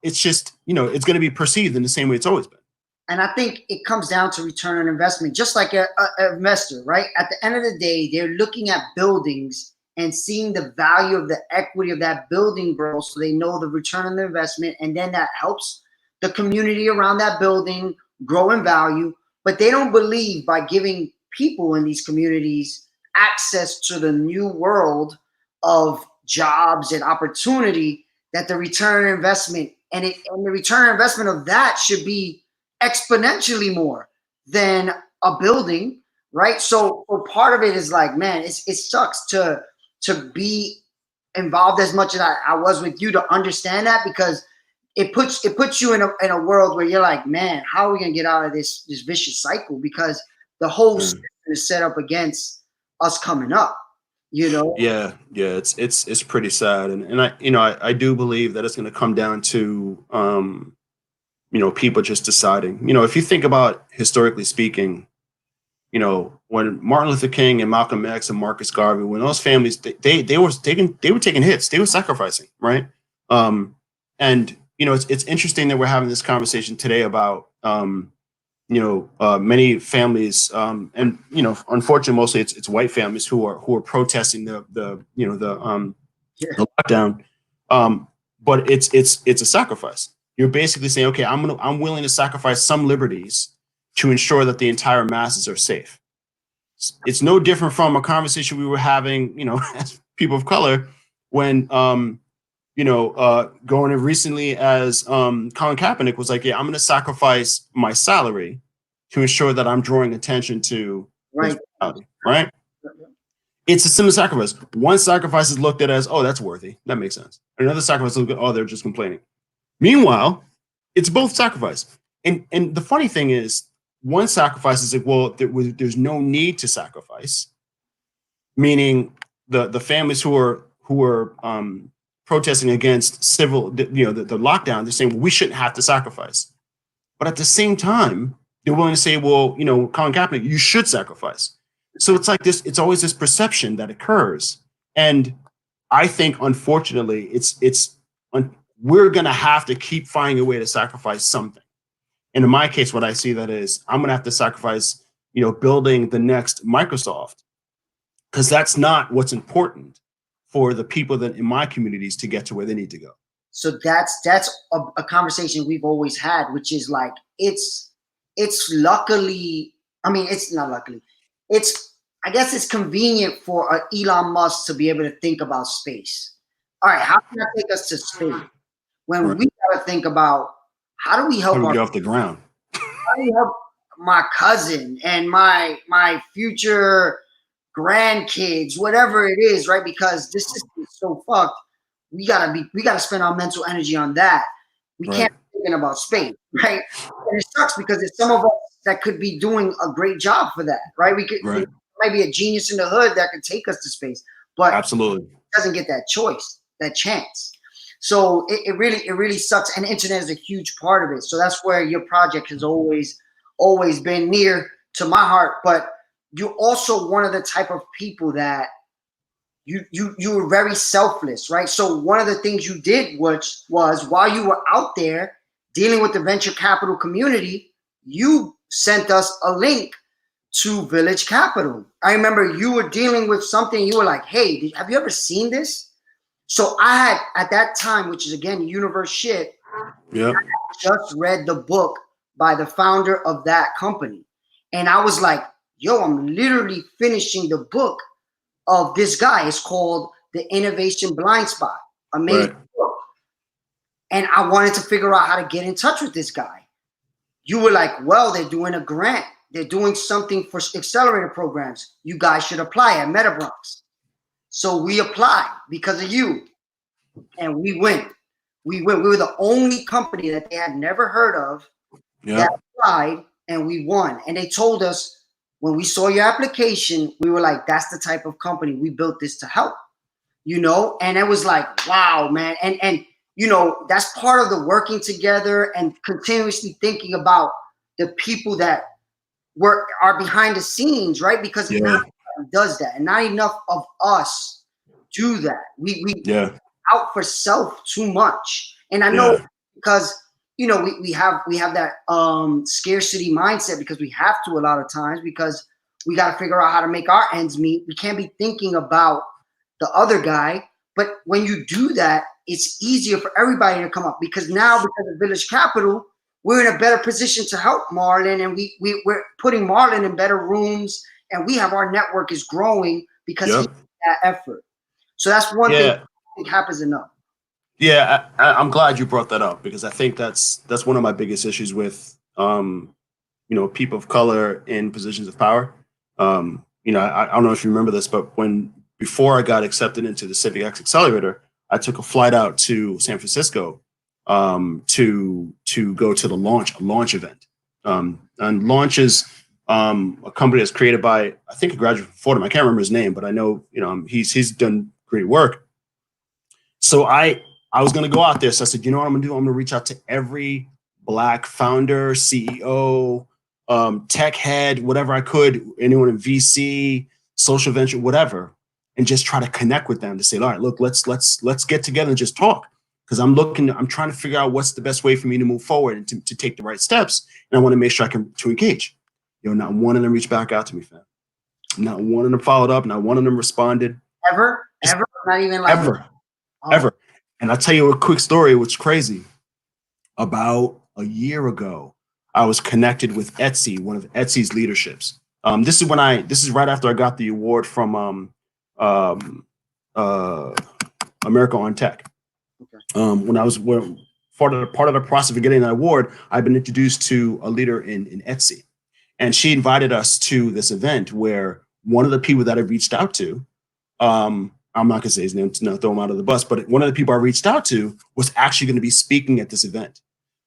it's just, you know, it's going to be perceived in the same way it's always been. And I think it comes down to return on investment, just like an investor, right? At the end of the day, they're looking at buildings and seeing the value of the equity of that building grow, so they know the return on the investment, and then that helps the community around that building grow in value. But they don't believe by giving people in these communities access to the new world of jobs and opportunity that the return on investment and the return on investment of that should be exponentially more than a building, right? So part of it is like, man, it sucks to be involved as much as I was with you to understand that, because it puts you in a world where you're like, man, how are we gonna get out of this vicious cycle? Because the whole system is set up against us coming up, you know? Yeah, it's pretty sad, and I do believe that it's going to come down to you know, people just deciding. You know, if you think about historically speaking, you know, when Martin Luther King and Malcolm X and Marcus Garvey, when those families they were taking hits, they were sacrificing, right? And you know, it's interesting that we're having this conversation today about you know, many families, and you know, unfortunately, mostly it's white families who are protesting the lockdown. But it's a sacrifice. You're basically saying, okay, I'm willing to sacrifice some liberties to ensure that the entire masses are safe. It's no different from a conversation we were having, you know, as people of color, when you know, going in recently as Colin Kaepernick was like, yeah, I'm going to sacrifice my salary to ensure that I'm drawing attention to Right. Right. It's a similar sacrifice. One sacrifice is looked at as, oh, that's worthy. That makes sense. Another sacrifice is looked at, oh, they're just complaining. Meanwhile, it's both sacrifice. And the funny thing is, one sacrifice is like, well, there's no need to sacrifice, meaning the families who are protesting against civil, you know, the lockdown, they're saying, well, we shouldn't have to sacrifice. But at the same time, they're willing to say, well, you know, Colin Kaepernick, you should sacrifice. So it's like this, it's always this perception that occurs. And I think, unfortunately, we're going to have to keep finding a way to sacrifice something. And in my case, what I see that is, I'm going to have to sacrifice, you know, building the next Microsoft, because that's not what's important for the people that in my communities to get to where they need to go. So that's a conversation we've always had, which is like it's luckily, I mean, it's not luckily, it's, I guess it's convenient for Elon Musk to be able to think about space. All right, how can I take us to space when Right. we got to think about how do we How help do we get off the ground? how do we help my cousin and my future grandkids, whatever it is, right? Because this system is so fucked. We gotta spend our mental energy on that. We Right. can't be thinking about space, right? And it sucks because there's some of us that could be doing a great job for that, right? We could Right. might be a genius in the hood that could take us to space, but Absolutely. doesn't get that choice, that chance. So it really sucks. And the internet is a huge part of it. So that's where your project has always been near to my heart. But you're also one of the type of people that you were very selfless, right? So one of the things you did was while you were out there dealing with the venture capital community, you sent us a link to Village Capital. I remember you were dealing with something. You were like, "Hey, have you ever seen this?" So I had at that time, which is again universe shit, Yep. just read the book by the founder of that company, and I was like, "Yo, I'm literally finishing the book of this guy. It's called The Innovation Blind Spot." Amazing Right. book. And I wanted to figure out how to get in touch with this guy. You were like, "Well, they're doing a grant. They're doing something for accelerator programs. You guys should apply at Metabronx." So we applied because of you, and we went. We were the only company that they had never heard of that Yep. applied, and we won. And they told us when we saw your application, we were like, "That's the type of company we built this to help," you know. And it was like, wow, man. And you know, that's part of the working together and continuously thinking about the people that are behind the scenes, right? Because Yeah. not everybody does that, and not enough of us do that. We Yeah. out for self too much, and I know Yeah. because you know we have that scarcity mindset because we have to a lot of times because we got to figure out how to make our ends meet. We can't be thinking about the other guy, but when you do that, it's easier for everybody to come up because now because of Village Capital, we're in a better position to help Marlin, and we're putting Marlin in better rooms, and we have our network is growing because he Yep. did that effort. So that's one thing I Yeah. don't think happens enough. Yeah. I'm glad you brought that up because I think that's one of my biggest issues with you know, people of color in positions of power. You know, I don't know if you remember this, but before I got accepted into the Civic X Accelerator, I took a flight out to San Francisco to go to the launch event. And Launch is a company that's created by, I think, a graduate from Fordham. I can't remember his name, but I know, you know, he's done great work. So I was going to go out there. So I said, you know what I'm going to do? I'm going to reach out to every Black founder, CEO, tech head, whatever I could, anyone in VC, social venture, whatever, and just try to connect with them to say, all right, look, let's get together and just talk. Because I'm trying to figure out what's the best way for me to move forward and to take the right steps. And I want to make sure I can to engage. You know, not one of them reached back out to me, fam. Not one of them followed up. Not one of them responded. Ever? Not even like Ever. And I'll tell you a quick story, which is crazy. About a year ago, I was connected with Etsy, one of Etsy's leaderships. This is right after I got the award from America on Tech. Okay. When part of the process of getting that award, I've been introduced to a leader in Etsy, and she invited us to this event where one of the people that I reached out to, I'm not gonna say his name to not throw him out of the bus, but one of the people I reached out to was actually going to be speaking at this event.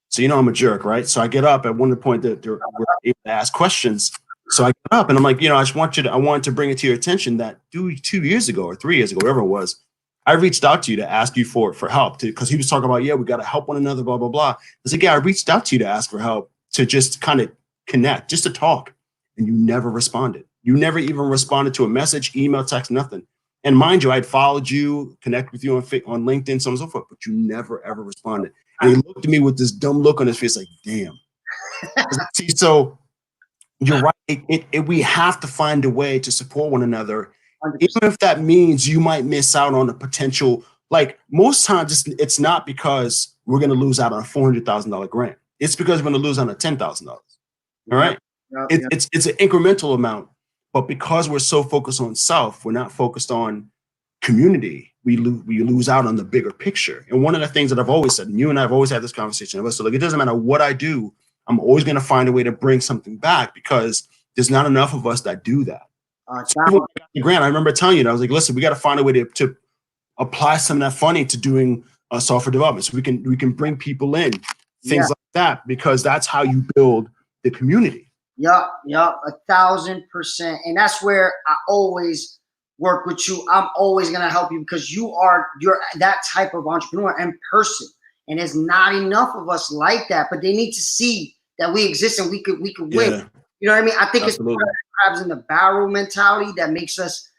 So you know I'm a jerk, right? So I get up at one point that we're able to ask questions. So I get up and I'm like, you know, I wanted to bring it to your attention that 2 years ago or 3 years ago, whatever it was, I reached out to you to ask you for help because he was talking about, yeah, we got to help one another, blah, blah, blah. I said, yeah, I reached out to you to ask for help, to just kind of connect, just to talk. And you never responded. You never even responded to a message, email, text, nothing. And mind you, I'd followed you, connect with you on LinkedIn, so on and so forth, but you never, ever responded. And he looked at me with this dumb look on his face like, damn. See, so you're right. We have to find a way to support one another, 100%. even if that means you might miss out on a potential like most times it's not because we're going to lose out on a $400,000 grant. It's because we're going to lose on a $10,000. All right. It's an incremental amount, but because we're so focused on self, we're not focused on community. We lose out on the bigger picture. And one of the things that I've always said, and you and I have always had this conversation, so like, it doesn't matter what I do, I'm always going to find a way to bring something back, because there's not enough of us that do that. So when I got the grant, I remember telling you, I was like, listen, we got to find a way to apply some of that funding to doing software development, so we can bring people in, things like that, because that's how you build the community. Yup, 1,000%. And that's where I always work with you. I'm always gonna help you, because you're that type of entrepreneur and person. And there's not enough of us like that, but they need to see that we exist and we could win. You know what I mean? I think Absolutely. It's crabs in the barrel mentality that makes us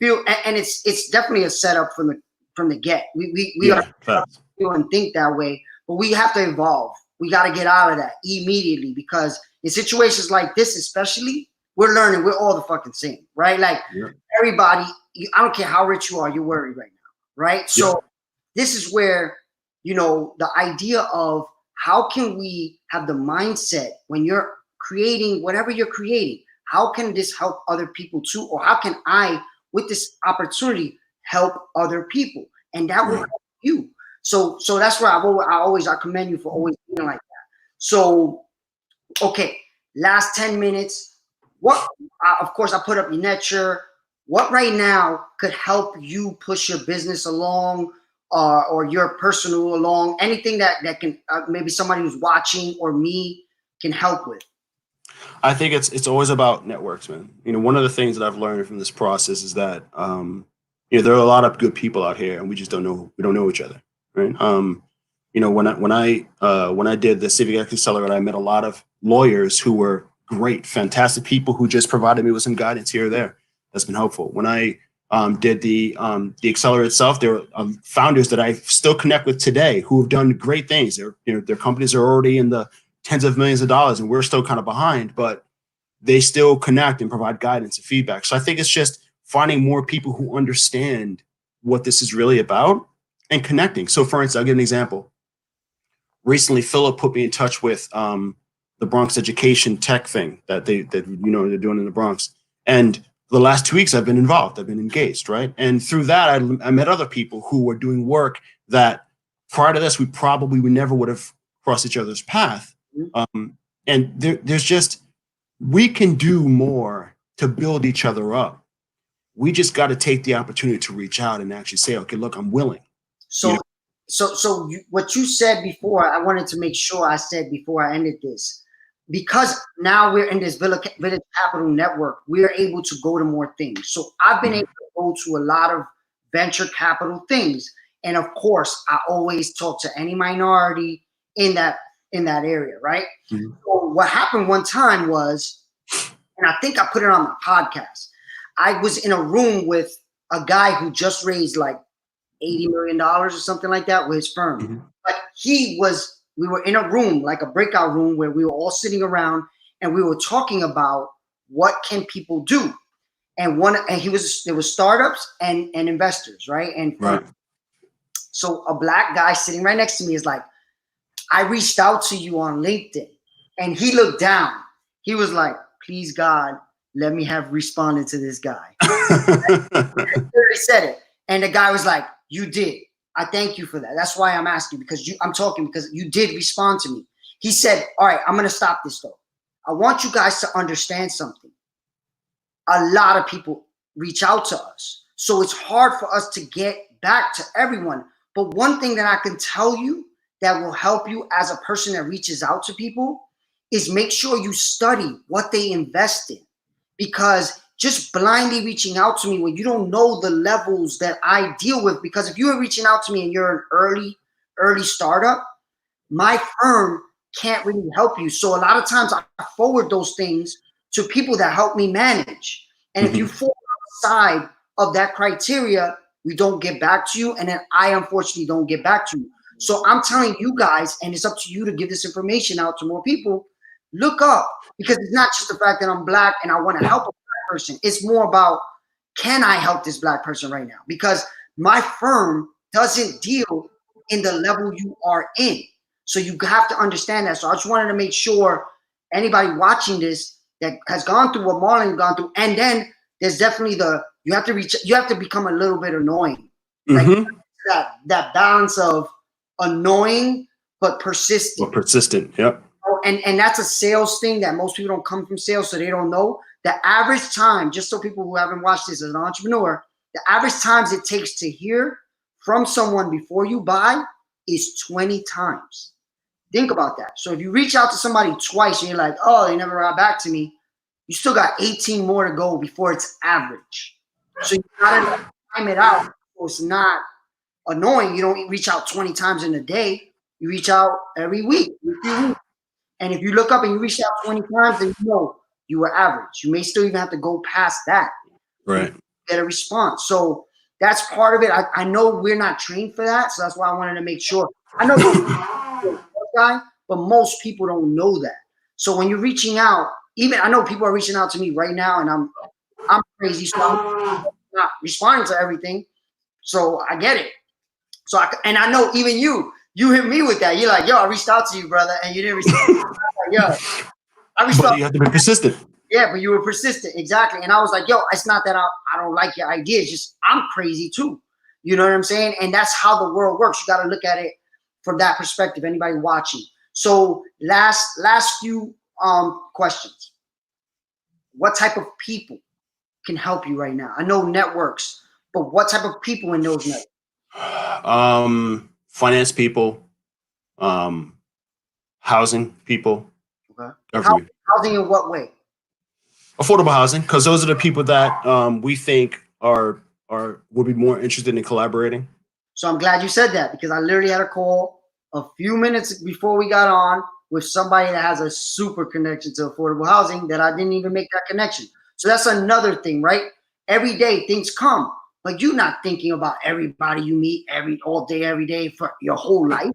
feel, and it's definitely a setup from the get. We are feel and think that way, but we have to evolve. We got to get out of that immediately, because in situations like this, especially, we're learning we're all the fucking same, right? Like everybody, I don't care how rich you are, you're worried right now, right? So this is where, the idea of how can we have the mindset when you're creating whatever you're creating, how can this help other people too? Or how can I, with this opportunity, help other people? And that will help you. So that's where I commend you for always being like that. So, okay, last 10 minutes. Of course, I put up your nurture. What right now could help you push your business along, or your personal along? Anything that can maybe somebody who's watching or me can help with? I think it's always about networks, man. One of the things that I've learned from this process is that there are a lot of good people out here, and we just don't know each other, right? When I did the Civic Accelerator, I met a lot of lawyers who were great, fantastic people who just provided me with some guidance here or there. That's been helpful. When I did the accelerator itself, there were founders that I still connect with today who have done great things. Their companies are already in the tens of millions of dollars, and we're still kind of behind, but they still connect and provide guidance and feedback. So I think it's just finding more people who understand what this is really about and connecting. So for instance, I'll give an example. Recently, Philip put me in touch with the Bronx education tech thing that they're doing in the Bronx. And the last 2 weeks I've been involved, I've been engaged, right? And through that, I met other people who were doing work that prior to this, we never would have crossed each other's path. And there's just, we can do more to build each other up. We just got to take the opportunity to reach out and actually say, okay, look, I'm willing. So what you said before, I wanted to make sure I said before I ended this, because now we're in this Village Capital Network, we're able to go to more things. So I've been able to go to a lot of venture capital things. And of course, I always talk to any minority in that area, right? So what happened one time was, and I think I put it on my podcast, I was in a room with a guy who just raised like $80 million or something like that with his firm. But we were in a room, like a breakout room, where we were all sitting around and we were talking about what can people do. And there was startups and investors, right? So a black guy sitting right next to me is like, I reached out to you on LinkedIn. And he looked down. He was like, please God, let me have responded to this guy. He said it. And the guy was like, you did. I thank you for that. That's why I'm asking, because I'm talking because you did respond to me. He said, all right, I'm going to stop this though. I want you guys to understand something. A lot of people reach out to us. So it's hard for us to get back to everyone. But one thing that I can tell you that will help you as a person that reaches out to people is make sure you study what they invest in. Because just blindly reaching out to me when you don't know the levels that I deal with, because if you are reaching out to me and you're an early startup, my firm can't really help you. So a lot of times I forward those things to people that help me manage. And if you fall outside of that criteria, we don't get back to you. And then I unfortunately don't get back to you. So I'm telling you guys, and it's up to you to give this information out to more people, look up, because it's not just the fact that I'm black and I want to help a black person. It's more about, can I help this black person right now? Because my firm doesn't deal in the level you are in. So you have to understand that. So I just wanted to make sure anybody watching this that has gone through what Marlin gone through, and then there's definitely you have to become a little bit annoying. Like that balance of annoying but persistent. Well, persistent, yep. And that's a sales thing that most people don't come from sales, so they don't know. The average time, just so people who haven't watched this as an entrepreneur, the average times it takes to hear from someone before you buy is 20 times. Think about that. So if you reach out to somebody twice and you're like, oh, they never got back to me, you still got 18 more to go before it's average. So you gotta time it out so it's not annoying. You don't reach out 20 times in a day. You reach out every week, and if you look up and you reach out 20 times, then you know you were average. You may still even have to go past that. Right. Get a response. So that's part of it. I know we're not trained for that. So that's why I wanted to make sure. I know you're a guy, but most people don't know that. So when you're reaching out, even I know people are reaching out to me right now, and I'm crazy, so I'm not responding to everything. So I get it. So I know even you hit me with that. You're like, yo, I reached out to you, brother, and you didn't respond. Like, yo, I reached out. But you have to be persistent. Yeah, but you were persistent, exactly. And I was like, yo, it's not that I don't like your ideas, just I'm crazy too. You know what I'm saying? And that's how the world works. You got to look at it from that perspective. Anybody watching? So last few questions. What type of people can help you right now? I know networks, but what type of people in those networks? Finance people, housing people, government. Housing in what way? Affordable housing, because those are the people that we think would be more interested in collaborating. So I'm glad you said that, because I literally had a call a few minutes before we got on with somebody that has a super connection to affordable housing that I didn't even make that connection. So that's another thing, right? Every day things come, but you're not thinking about everybody you meet all day, every day for your whole life.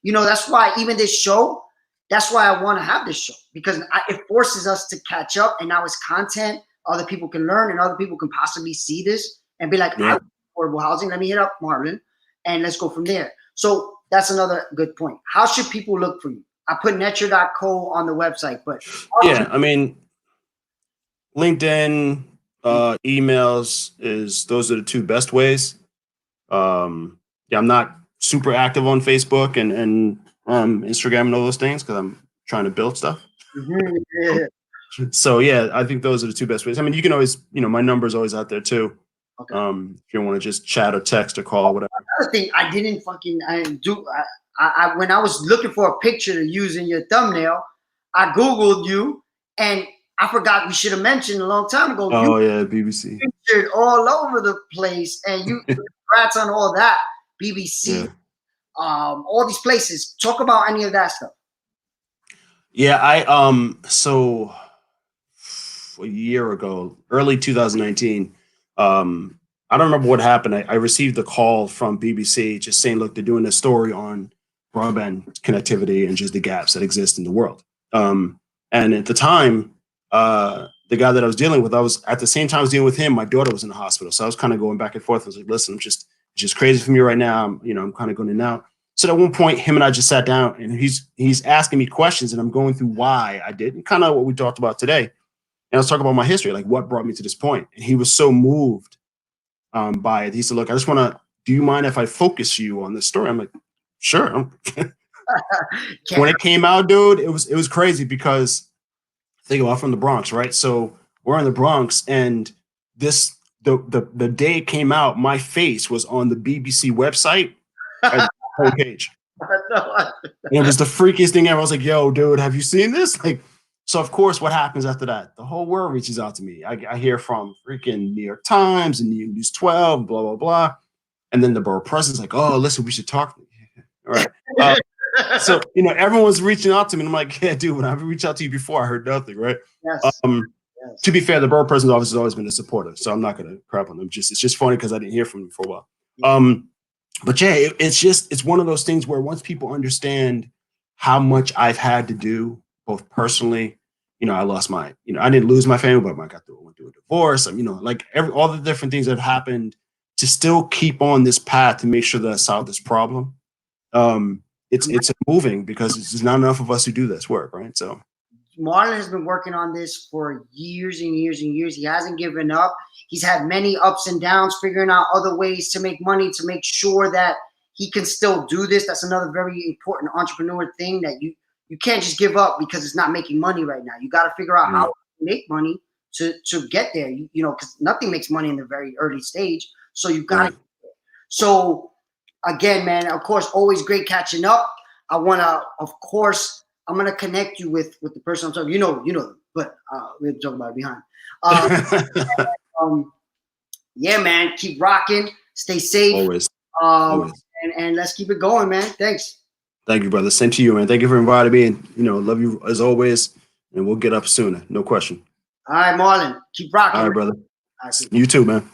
You know, that's why even this show, that's why I want to have this show, because it forces us to catch up, and now it's content other people can learn and other people can possibly see this and be like, I want affordable housing. Let me hit up Marlin and let's go from there. So that's another good point. How should people look for you? I put netra.co on the website, but yeah, I mean, LinkedIn, emails those are the two best ways. I'm not super active on Facebook and Instagram and all those things because I'm trying to build stuff. Yeah. So yeah, I think those are the two best ways. I mean, you can always, my number is always out there too. Okay. If you want to just chat or text or call or whatever. Another thing I didn't do. When I was looking for a picture to use in your thumbnail, I Googled you, and I forgot we should have mentioned a long time ago. Oh yeah, BBC. Featured all over the place, and you congrats on all that. BBC, all these places. Talk about any of that stuff. Yeah, so a year ago, early 2019, I don't remember what happened. I received a call from BBC just saying, look, they're doing a story on broadband connectivity and just the gaps that exist in the world. And at the time, the guy that I was dealing with, at the same time I was dealing with him, my daughter was in the hospital. So I was kind of going back and forth. I was like, listen, it's just crazy for me right now. I'm kind of going in and out. So at one point, him and I just sat down, and he's asking me questions, and I'm going through why I did, and kind of what we talked about today. And I was talking about my history, like what brought me to this point. And he was so moved by it. He said, look, do you mind if I focus you on this story? I'm like, sure. When it came out, dude, it was crazy because think about from the Bronx, right? So we're in the Bronx, and the day it came out, my face was on the BBC website as the homepage. And it was the freakiest thing ever. I was like, yo, dude, have you seen this? Like, so of course, what happens after that? The whole world reaches out to me. I hear from freaking New York Times and News 12, blah, blah, blah. And then the borough president's like, oh, listen, we should talk. All right. So, everyone's reaching out to me. And I'm like, yeah, dude, when I reached out to you before, I heard nothing, right? Yes. To be fair, the borough president's office has always been a supporter. So I'm not going to crap on them. It's just funny because I didn't hear from them for a while. But yeah, it's one of those things where once people understand how much I've had to do, both personally, I lost I didn't lose my family, but I went through a divorce. All the different things that happened to still keep on this path to make sure that I solve this problem. It's moving because there's not enough of us who do this work, right? So Marlin has been working on this for years and years and years. He hasn't given up. He's had many ups and downs, figuring out other ways to make money, to make sure that he can still do this. That's another very important entrepreneur thing, that you can't just give up because it's not making money right now. You got to figure out how to make money to get there. You know, because nothing makes money in the very early stage. So you got to. So again, man, of course, always great catching up. I want to, of course, I'm gonna connect you with the person I'm talking. You know them, but we'll talk about it behind. Yeah, man, keep rocking, stay safe. Always. And let's keep it going, man. Thanks. Thank you, brother. Same to you, man. Thank you for inviting me, and love you as always. And we'll get up sooner, no question. All right, Marlin, keep rocking. All right, brother. All right, you too, man.